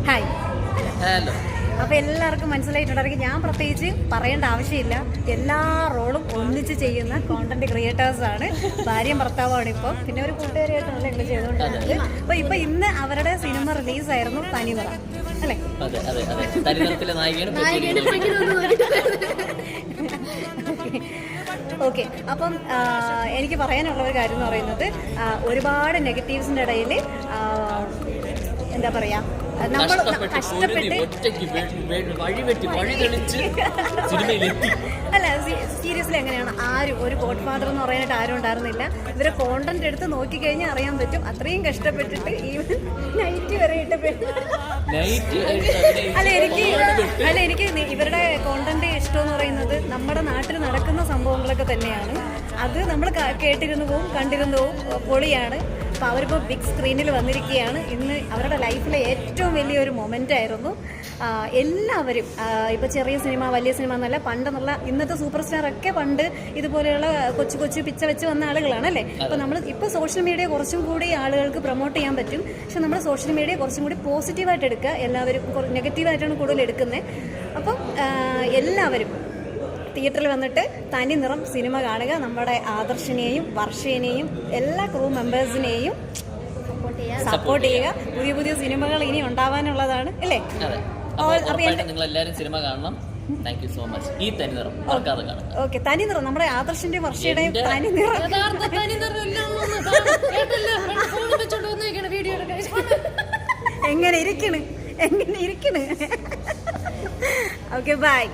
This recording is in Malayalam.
ഹായ്. ഹലോ. അപ്പോൾ എല്ലാവർക്കും മനസ്സിലായിട്ടുണ്ടായിരിക്കും, ഞാൻ പ്രത്യേകിച്ച് പറയേണ്ട ആവശ്യമില്ല. എല്ലാ റോളും ഒന്നിച്ച് ചെയ്യുന്ന കോണ്ടന്റ് ക്രിയേറ്റേഴ്സാണ്. ഭാര്യയും ഭർത്താവാണ് ഇപ്പം, പിന്നെ ഒരു കൂട്ടുകാരിയായിട്ടാണല്ലോ ഞങ്ങൾ ചെയ്തുകൊണ്ടിരുന്നത്. അപ്പോൾ ഇപ്പം ഇന്ന് അവരുടെ സിനിമ റിലീസായിരുന്നു തനിനിറ, അല്ലേ? ഓക്കെ. അപ്പം എനിക്ക് പറയാനുള്ള ഒരു കാര്യം എന്ന് പറയുന്നത്, ഒരുപാട് നെഗറ്റീവ്സിൻ്റെ ഇടയിൽ എന്താ പറയാ, നമ്മൾ കഷ്ടപ്പെട്ട് അല്ല, സീരിയസ്ലി എങ്ങനെയാണ്, ആരും ഒരു ഗോഡ് ഫാദർ എന്ന് പറയാനായിട്ട് ആരും ഉണ്ടായിരുന്നില്ല. ഇവരെ കോണ്ടന്റ് എടുത്ത് നോക്കിക്കഴിഞ്ഞാൽ അറിയാൻ പറ്റും, അത്രയും കഷ്ടപ്പെട്ടിട്ട് ഈവൻ നൈറ്റ് വരെ ഇട്ട്. എനിക്ക് ഇവരുടെ കോണ്ടന്റ് ഇഷ്ടമെന്ന് പറയുന്നത് നമ്മുടെ നാട്ടിൽ നടക്കുന്ന സംഭവങ്ങളൊക്കെ തന്നെയാണ്. അത് നമ്മൾ കേട്ടിരുന്നു പോവും, കണ്ടിരുന്നു പോവും, പൊളിയാണ്. അപ്പോൾ അവരിപ്പോൾ ബിഗ് സ്ക്രീനിൽ വന്നിരിക്കുകയാണ്. ഇന്ന് അവരുടെ ലൈഫിലെ ഏറ്റവും വലിയൊരു മൊമെൻ്റ് ആയിരുന്നു. എല്ലാവരും ഇപ്പോൾ ചെറിയ സിനിമ വലിയ സിനിമ എന്നല്ല, പണ്ടെന്നുള്ള ഇന്നത്തെ സൂപ്പർ സ്റ്റാറൊക്കെ പണ്ട് ഇതുപോലെയുള്ള കൊച്ചു കൊച്ചു പിച്ച വെച്ച് വന്ന ആളുകളാണ്, അല്ലേ? അപ്പോൾ നമ്മൾ ഇപ്പോൾ സോഷ്യൽ മീഡിയ കുറച്ചും കൂടി ആളുകൾക്ക് പ്രൊമോട്ട് ചെയ്യാൻ പറ്റും. പക്ഷെ നമ്മൾ സോഷ്യൽ മീഡിയ കുറച്ചും കൂടി പോസിറ്റീവായിട്ട് എടുക്കുക, എല്ലാവരും നെഗറ്റീവായിട്ടാണ് കൂടുതൽ എടുക്കുന്നത്. അപ്പം എല്ലാവരും തിയേറ്ററിൽ വന്നിട്ട് തനിനിറം സിനിമ കാണുക. നമ്മുടെ ആദർശിനെയും വർഷേനെയും എല്ലാ ക്രൂ മെമ്പേഴ്സിനെയും സപ്പോർട്ട് ചെയ്യുക. പുതിയ പുതിയ സിനിമകൾ ഇനി ഉണ്ടാവാനുള്ളതാണ്, അല്ലേ? സിനിമ കാണണം. Thank you so much. ഈ തനിനിറം ഓക്കെ, തനിനിറം നമ്മുടെ ആദർശിന്റെയും വർഷയുടെയും തനിനിറം. എങ്ങനെ ഇരിക്കണ്. Okay, by.